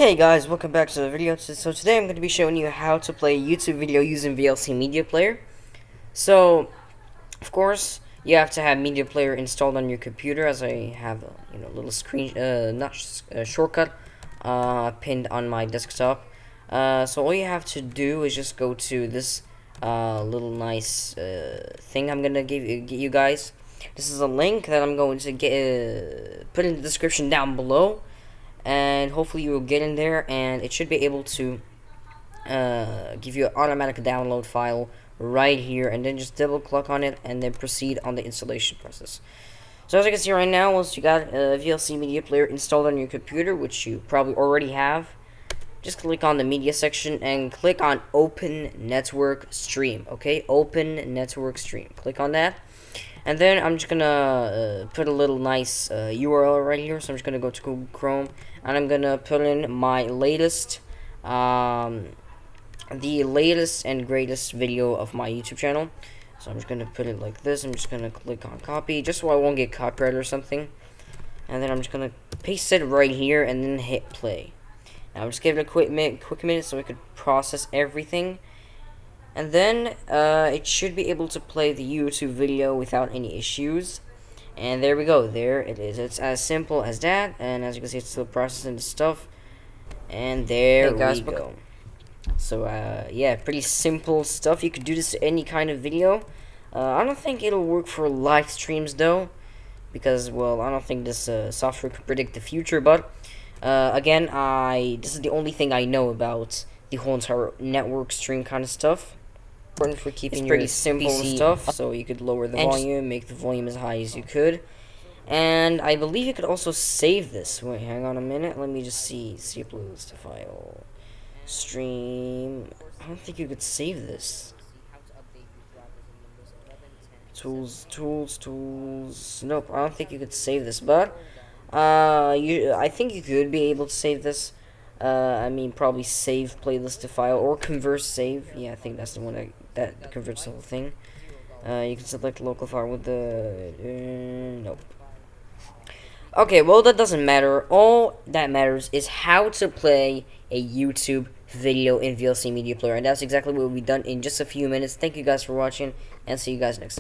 Hey guys, welcome back to the video. So today I'm going to be showing you how to play a YouTube video using VLC Media Player. So, of course, you have to have Media Player installed on your computer, as I have a little screen, shortcut pinned on my desktop. So all you have to do is just go to this little nice thing I'm gonna give you guys. This is a link that I'm going to put in the description down below. And hopefully you will get in there, and it should be able to give you an automatic download file right here, and then just double click on it and then proceed on the installation process. So as you can see right now, once you got a VLC Media Player installed on your computer, which you probably already have, just click on the media section and click on Open Network Stream. Okay, Open Network Stream. Click on that. And then I'm just gonna put a little nice URL right here. So I'm just gonna go to Google Chrome, and I'm gonna put in my latest, the latest and greatest video of my YouTube channel. So I'm just gonna put it like this. I'm just gonna click on copy, just so I won't get copyright or something. And then I'm just gonna paste it right here, and then hit play. Now just give it a quick minute so we could process everything. And then it should be able to play the YouTube video without any issues. And there we go. There it is. It's as simple as that. And as you can see, it's still processing the stuff. And there we go. So yeah, pretty simple stuff. You could do this to any kind of video. I don't think it'll work for live streams though, because well, I don't think this software can predict the future. But again, this is the only thing I know about the whole entire network stream kind of stuff. For keeping pretty simple PC stuff, so you could lower the volume, make the volume as high as you could. And I believe you could also save this. Wait, hang on a minute, let me just see uploads to file stream. I don't think you could save this. Tools. Nope, I don't think you could save this, but I think you could be able to save this. I mean, probably save playlist to file or convert save. Yeah, I think that's the one that converts the whole thing. You can select local file with the nope. Okay, well, that doesn't matter. All that matters is how to play a YouTube video in VLC Media Player, and that's exactly what we'll be done in just a few minutes. Thank you guys for watching, and see you guys next time.